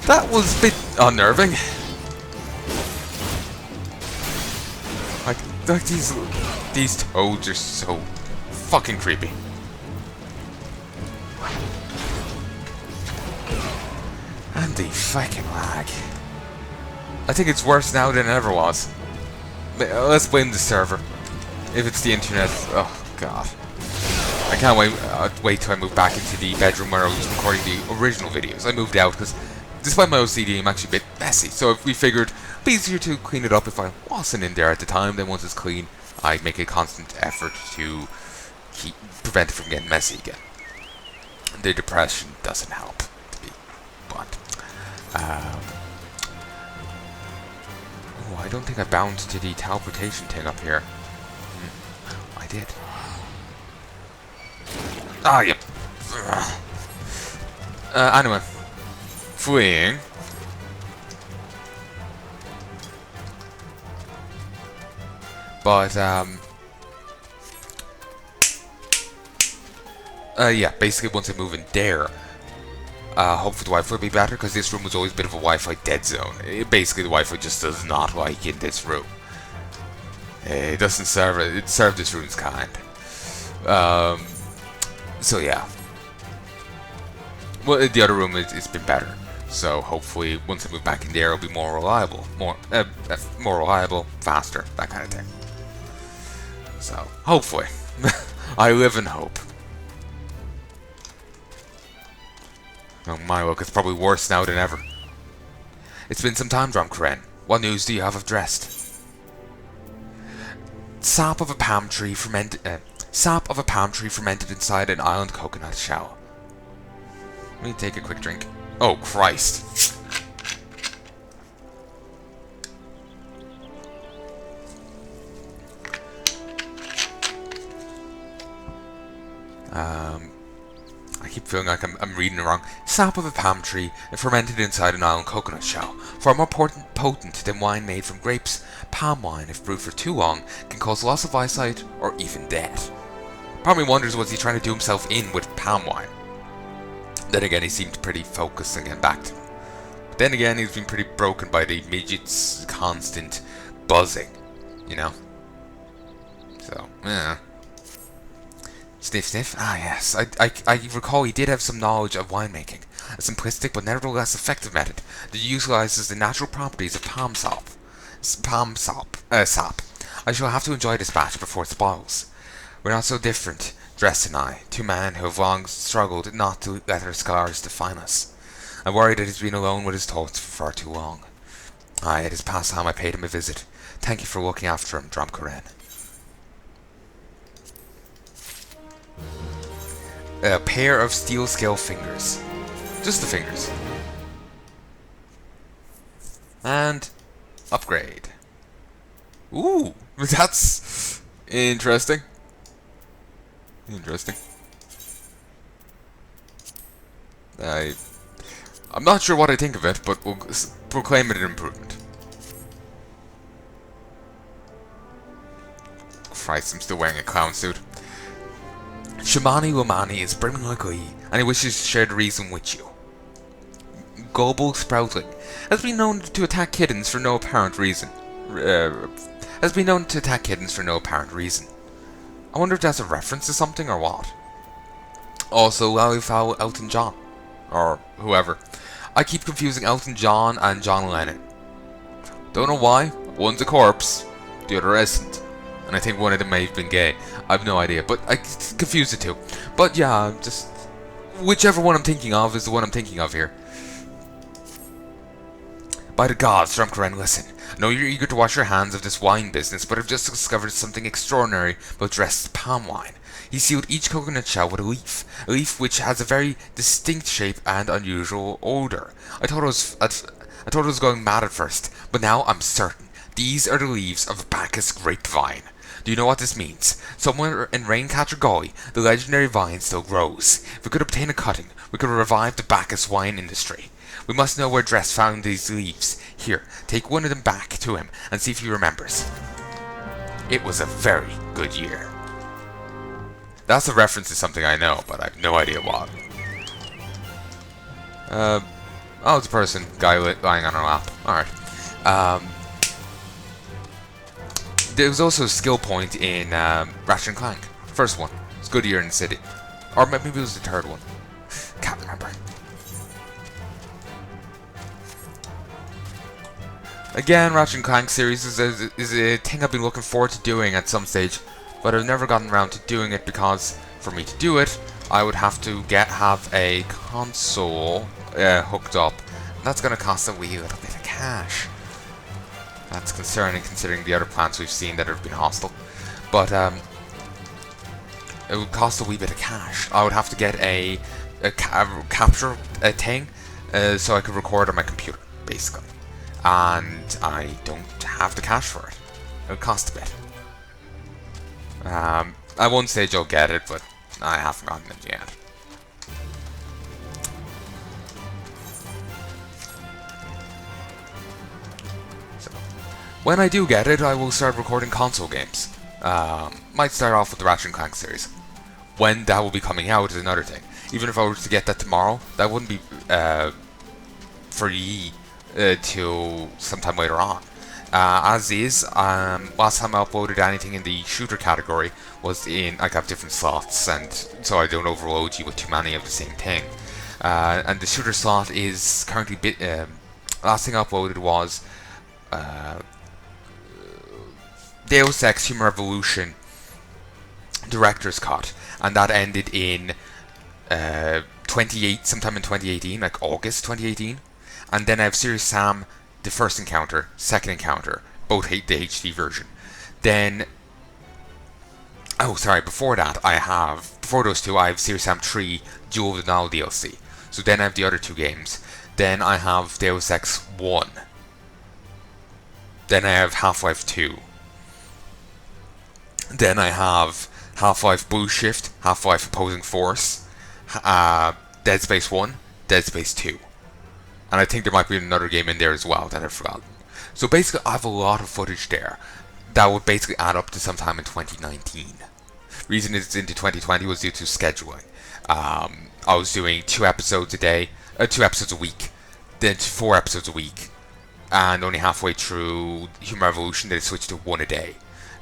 That was a bit unnerving. Like these toads are so fucking creepy. And the fucking lag. I think it's worse now than it ever was. Let's blame the server. If it's the internet, oh god. I can't wait till I move back into the bedroom where I was recording the original videos. I moved out because, despite my OCD, I'm actually a bit messy. So if we figured it'd be easier to clean it up if I wasn't in there at the time, then once it's clean, I'd make a constant effort to prevent it from getting messy again. The depression doesn't help, to be blunt. Oh, I don't think I bound to the teleportation thing up here. I did. Ah, yep. Anyway. Fleeing. But, yeah, basically once I move in there, hopefully the Wi-Fi will be better, because this room was always a bit of a Wi-Fi dead zone. Basically the Wi-Fi just does not like in this room. It doesn't serve it. It served this room's kind. So yeah. Well, the other room it's been better. So hopefully, once I move back in there, it'll be more reliable, more reliable, faster, that kind of thing. So hopefully, I live in hope. Oh my look, it's probably worse now than ever. It's been some time, Drumcaren. What news do you have of Drest? Sap of a palm tree fermented inside an island coconut shell. Let me take a quick drink. Oh Christ! I keep feeling like I'm reading it wrong. Sap of a palm tree fermented inside an island coconut shell. Far more potent than wine made from grapes, palm wine, if brewed for too long, can cause loss of eyesight or even death. Part of me wonders, was he trying to do himself in with palm wine? Then again, he seemed pretty focused and getting back to him. But then again, he's been pretty broken by the midget's constant buzzing, you know? So, yeah. Sniff, sniff. Ah, yes. I recall he did have some knowledge of winemaking. A simplistic but nevertheless effective method that utilizes the natural properties of palm sap. Sap. I shall have to enjoy this batch before it spoils. We're not so different, Dress and I, two men who have long struggled not to let our scars define us. I worry that he's been alone with his thoughts for far too long. Aye, it is past time I paid him a visit. Thank you for looking after him, Drumcaren. A pair of steel scale fingers. Just the fingers. And upgrade. Ooh, that's interesting. Interesting. I'm not sure what I think of it, but we'll proclaim it an improvement. Christ, I'm still wearing a clown suit. Shamani Wamani is brimming like glee, and he wishes to share the reason with you. Gobble Sproutling has been known to attack kittens for no apparent reason. I wonder if that's a reference to something or what. Also, Lalifal Elton John. Or whoever. I keep confusing Elton John and John Lennon. Don't know why. One's a corpse, the other isn't. And I think one of them may have been gay. I have no idea, but I confuse the two. But yeah, just whichever one I'm thinking of is the one I'm thinking of here. By the gods, Drumcaren, listen. I know you're eager to wash your hands of this wine business, but I've just discovered something extraordinary about Drest's palm wine. He sealed each coconut shell with a leaf which has a very distinct shape and unusual odor. I thought I was going mad at first, but now I'm certain. These are the leaves of Bacchus grapevine. Do you know what this means? Somewhere in Raincatcher Gully, the legendary vine still grows. If we could obtain a cutting, we could revive the Bacchus wine industry. We must know where Dress found these leaves. Here, take one of them back to him and see if he remembers. It was a very good year. That's a reference to something I know, but I have no idea what. Oh, it's a person. Guy lying on our lap. Alright. There was also a skill point in Ratchet and Clank. First one. It's Goodyear in the City. Or maybe it was the third one. Can't remember. Again, Ratchet and Clank series is a thing I've been looking forward to doing at some stage, but I've never gotten around to doing it because for me to do it, I would have to have a console hooked up. And that's going to cost a wee little bit of cash. That's concerning considering the other plans we've seen that have been hostile. But it would cost a wee bit of cash. I would have to get a capture thing so I could record on my computer, basically. And I don't have the cash for it. It would cost a bit. At one stage I'll get it, but I haven't gotten it yet. So, when I do get it, I will start recording console games. Might start off with the Ratchet and Clank series. When that will be coming out is another thing. Even if I were to get that tomorrow, that wouldn't be free till sometime later on. As is, last time I uploaded anything in the shooter category was in, I have different slots, and so I don't overload you with too many of the same thing. And the shooter slot is currently, last thing I uploaded was Deus Ex Human Revolution Director's Cut, and that ended in sometime in 2018, like August 2018. And then I have Serious Sam, the first encounter, second encounter, both the HD version. Then, before that, before those two, I have Serious Sam 3, Jewel of the Nile DLC. So then I have the other two games. Then I have Deus Ex 1. Then I have Half-Life 2. Then I have Half-Life Blue Shift, Half-Life Opposing Force, Dead Space 1, Dead Space 2. And I think there might be another game in there as well that I've forgotten. So basically I have a lot of footage there that would basically add up to sometime in 2019. Reason it's into 2020 was due to scheduling. I was doing 2 episodes a day, 2 episodes a week, then 4 episodes a week, and only halfway through Human Revolution they switched to 1 a day.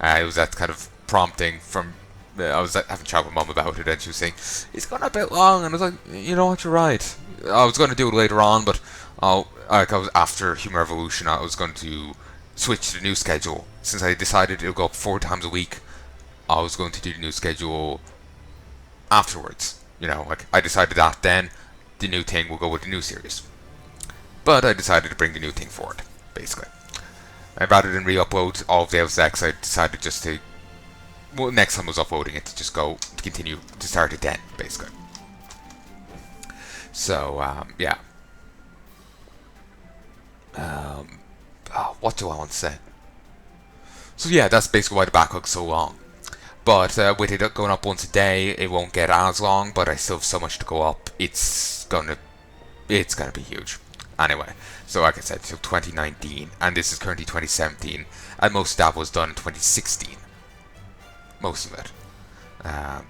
It was that kind of prompting from, I was having a chat with Mum about it, and she was saying, it's gone a bit long, and I was like, you know what, you're right. I was going to do it later on, but I was after Human Revolution, I was going to switch to the new schedule. Since I decided it would go up 4 times a week, I was going to do the new schedule afterwards. You know, like, I decided that then, the new thing will go with the new series. But I decided to bring the new thing forward, basically. And rather than re-upload all of Deus Ex, I decided just to, well, next time I was uploading it, to just go, to continue, to start it then, basically. So, yeah. What do I want to say? So yeah, that's basically why the backlog's so long. But with it going up once a day, it won't get as long, but I still have so much to go up. It's gonna be huge. Anyway, so like I said, till 2019, and this is currently 2017, and most of that was done in 2016. Most of it.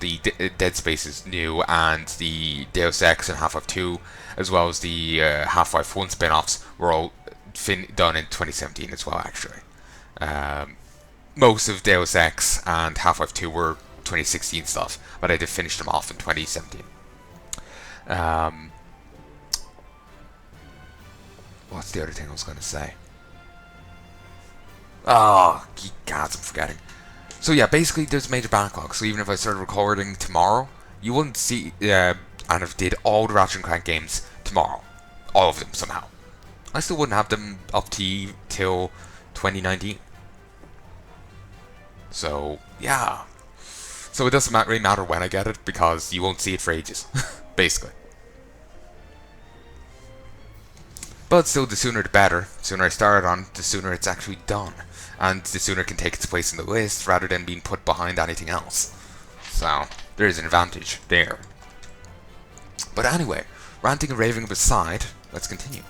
The Dead Space is new, and the Deus Ex and Half-Life 2, as well as the Half-Life 1 spin-offs, were all done in 2017 as well, actually. Most of Deus Ex and Half-Life 2 were 2016 stuff, but I did finish them off in 2017. What's the other thing I was going to say? Oh, gods, I'm forgetting. So yeah, basically there's a major backlog, so even if I started recording tomorrow, you wouldn't see, and if I did all the Ratchet and Clank games tomorrow, all of them somehow, I still wouldn't have them up to till 2019. So, yeah. So it doesn't really matter when I get it, because you won't see it for ages, basically. But still, the sooner the better. The sooner I start on, the sooner it's actually done. And the sooner it can take its place in the list, rather than being put behind anything else. So, there is an advantage there. But anyway, ranting and raving aside, let's continue.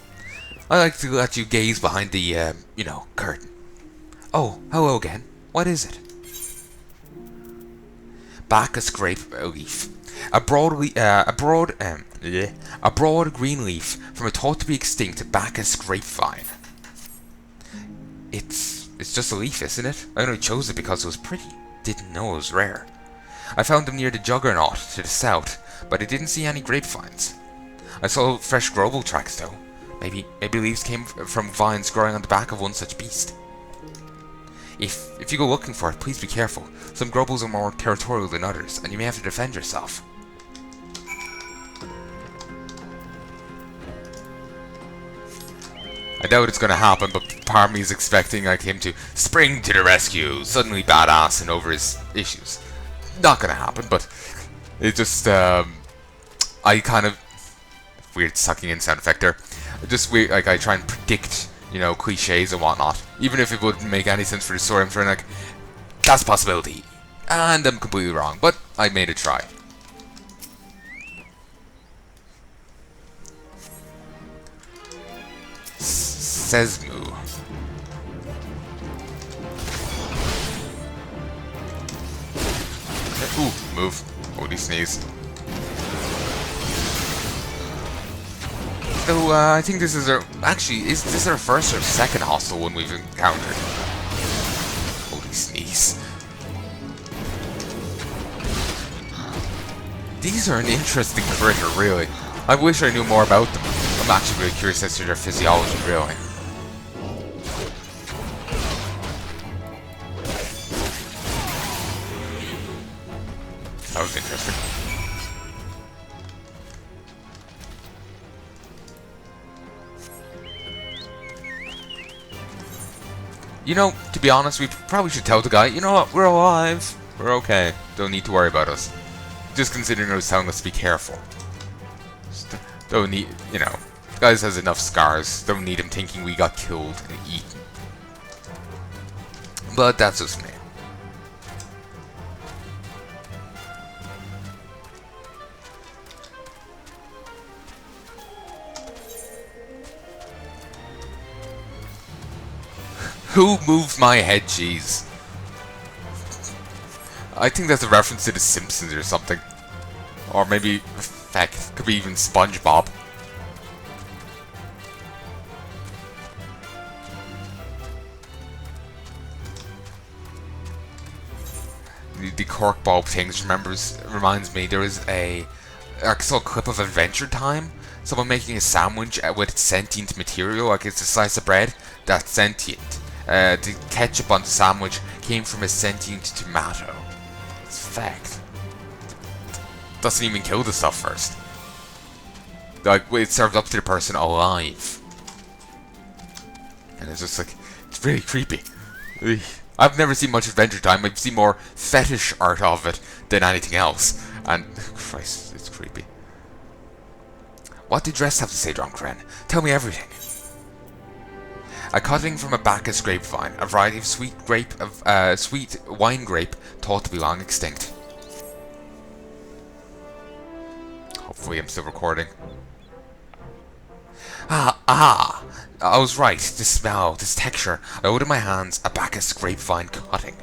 I like to let you gaze behind the, curtain. Oh, hello again. What is it? Back a scrape leaf. A broad green leaf from a thought to be extinct Bacchus grapevine. It's just a leaf, isn't it? I only chose it because it was pretty. Didn't know it was rare. I found them near the Juggernaut to the south, but I didn't see any grapevines. I saw fresh grobble tracks though. Maybe leaves came from vines growing on the back of one such beast. If you go looking for it, please be careful. Some grobbles are more territorial than others, and you may have to defend yourself. I doubt it's gonna happen, but part of me is expecting like him to spring to the rescue, suddenly badass and over his issues. Not gonna happen, but it just I kind of weird sucking in sound effect there. Just weird, like I try and predict, you know, cliches and whatnot. Even if it wouldn't make any sense for the story, I'm trying like, that's a possibility. And I'm completely wrong, but I made a try. Shezmu. Ooh, move. Holy sneeze. So, I think this is our... Actually, is this our first or second hostile one we've encountered? Holy sneeze. These are an interesting critter, really. I wish I knew more about them. I'm actually really curious as to their physiology, really. That was interesting. You know, to be honest, we probably should tell the guy, you know what, we're alive. We're okay. Don't need to worry about us. Just considering he was telling us to be careful. Just don't need, you know, the guy has enough scars. Don't need him thinking we got killed and eaten. But that's just me. Who moved my head cheese? I think that's a reference to The Simpsons or something. Or maybe, heck, could be even SpongeBob. The cork bulb things reminds me, there was I saw a clip of Adventure Time. Someone making a sandwich with sentient material, like it's a slice of bread that's sentient. The ketchup on the sandwich came from a sentient tomato. It's a fact. Doesn't even kill the stuff first. Like, it's served up to the person alive. And it's just like, it's really creepy. I've never seen much Adventure Time. I've seen more fetish art of it than anything else. And, Christ, it's creepy. What did Dress have to say, Dronkren? Tell me everything. A cutting from a Bacchus grapevine, a variety of sweet wine grape thought to be long extinct. Hopefully I'm still recording. I was right. This smell, this texture. I hold in my hands a Bacchus grapevine cutting.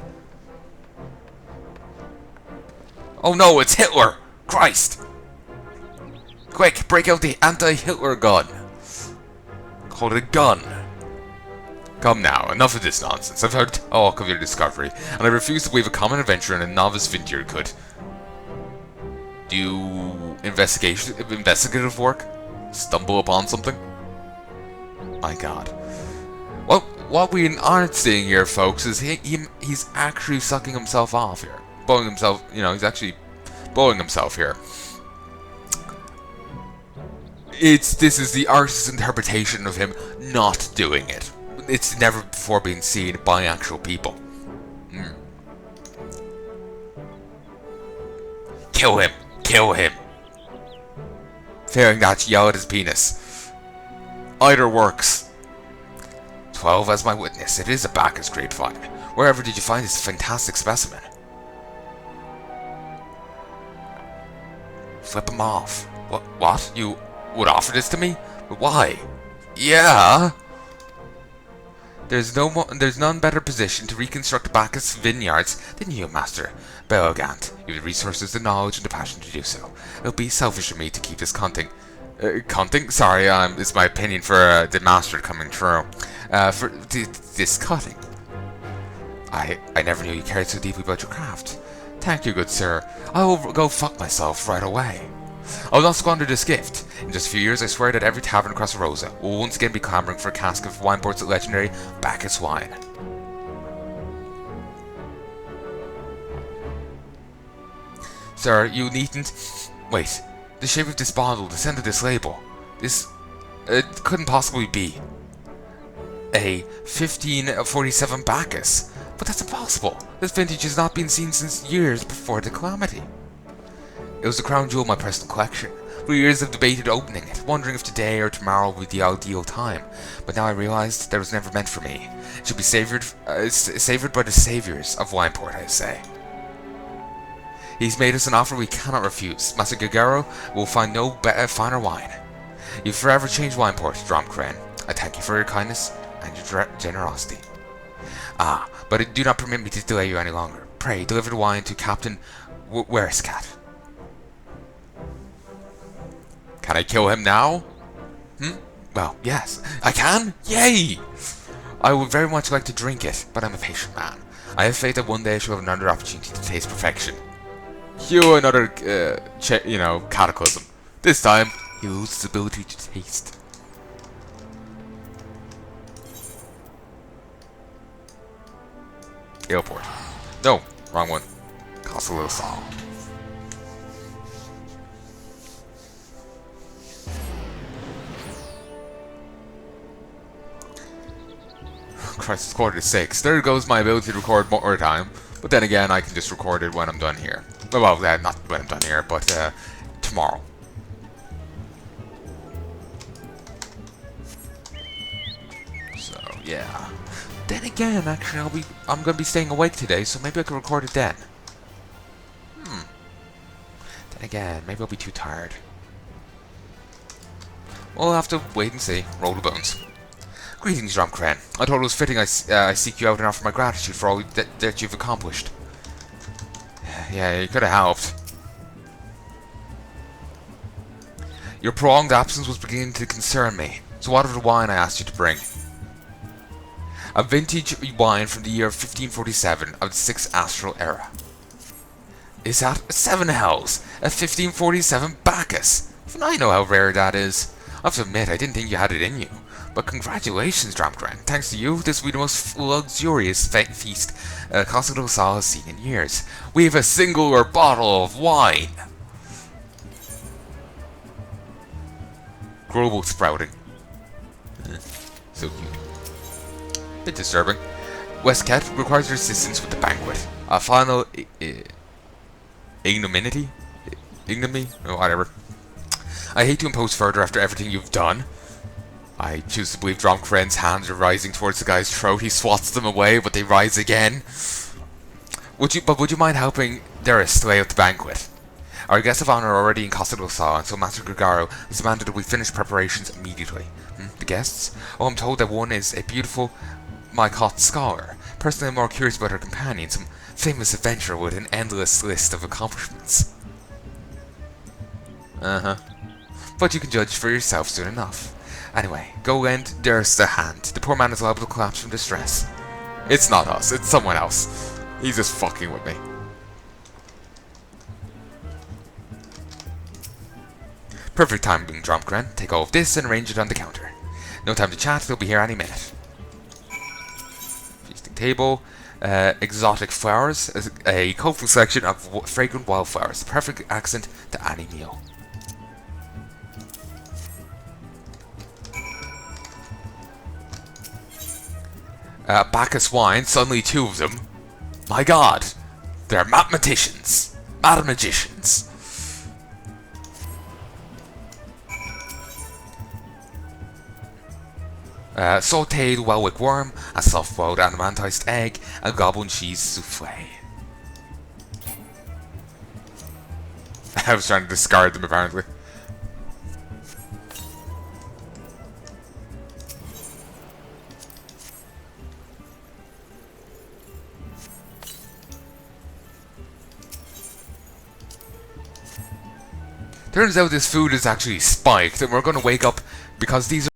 Oh no, it's Hitler! Christ! Quick, break out the anti-Hitler gun. Call it a gun. Come now, enough of this nonsense. I've heard talk of your discovery, and I refuse to believe a common adventurer and a novice vineyard could. Do you investigative work? Stumble upon something? My god. Well, what we aren't seeing here, folks, is he's actually sucking himself off here. Blowing himself, you know, he's actually blowing himself here. This is the artist's interpretation of him not doing it. It's never before been seen by actual people. Kill him! Kill him! Failing that, yell at his penis. Either works. 12 as my witness. It is a Bacchus grapevine. Wherever did you find this fantastic specimen? Flip him off. What? You would offer this to me? But why? Yeah! There's none better positioned to reconstruct Bacchus vineyards than you, Master Belgant. You have the resources, the knowledge, and the passion to do so. It would be selfish of me to keep this cunting. Cunting? Sorry, it's my opinion for the Master coming true. For this cutting. I never knew you cared so deeply about your craft. Thank you, good sir. I will go fuck myself right away. I will not squander this gift. In just a few years, I swear that every tavern across Rosa will once again be clamouring for a cask of Wineport's legendary Bacchus wine. Sir, you needn't... Wait, the shape of this bottle, the scent of this label. This... It couldn't possibly be a 1547 Bacchus. But that's impossible. This vintage has not been seen since years before the calamity. It was the crown jewel of my personal collection. For years I've debated opening it, wondering if today or tomorrow would be the ideal time. But now I realised that it was never meant for me. It should be savoured by the saviours of Wineport, I say. He's made us an offer we cannot refuse. Master Gagaro will find no finer wine. You've forever changed Wineport, Dromcrane. I thank you for your kindness and your generosity. Ah, but do not permit me to delay you any longer. Pray, deliver the wine to Captain Werescat. Can I kill him now? Well, yes. I can? Yay! I would very much like to drink it, but I'm a patient man. I have faith that one day I shall have another opportunity to taste perfection. Cue another, cataclysm. This time, he loses his ability to taste. Airport. No, wrong one. Costs a little salt. Christ, it's 5:45. There goes my ability to record more time. But then again, I can just record it when I'm done here. Well, not when I'm done here, but tomorrow. So yeah. Then again, actually, I'm gonna be staying awake today, so maybe I can record it then. Then again, maybe I'll be too tired. We'll have to wait and see. Roll the bones. Greetings, Dromcrane. I thought it was fitting I seek you out and offer my gratitude for all that you've accomplished. Yeah, you could have helped. Your prolonged absence was beginning to concern me, so what of the wine I asked you to bring? A vintage wine from the year 1547 of the 6th Astral Era. Is that 7 hells? A 1547 Bacchus? Even I know how rare that is. I have to admit, I didn't think you had it in you. But congratulations, Dromcrane. Thanks to you, this will be the most luxurious feast Casa del Sal has seen in years. We have a singular bottle of wine. Global sprouting. So cute. Bit disturbing. Westcat requires your assistance with the banquet. A final ignominy? Ignominy? Or whatever. I hate to impose further after everything you've done. I choose to believe Dromcrane's hands are rising towards the guy's throat. He swats them away, but they rise again. Would you mind helping Darius to lay out the banquet? Our guests of honor are already in Casa del Sal, and so Master Gregaro has demanded that we finish preparations immediately. The guests? Oh, I'm told that one is a beautiful Miqo'te scholar. Personally, I'm more curious about her companion, some famous adventurer with an endless list of accomplishments. But you can judge for yourself soon enough. Anyway, go lend Darius a hand. The poor man is liable to collapse from distress. It's not us, it's someone else. He's just fucking with me. Perfect timing, Dromcrane. Take all of this and arrange it on the counter. No time to chat, they'll be here any minute. Feasting table. Exotic flowers. A colorful selection of fragrant wildflowers. The perfect accent to any meal. Bacchus wine, suddenly 2 of them. My god! They're mathematicians! Mathemagicians! Sauteed Welwick worm, a soft-boiled adamantized egg, a goblin cheese souffle. I was trying to discard them apparently. Turns out this food is actually spiked, and we're going to wake up because these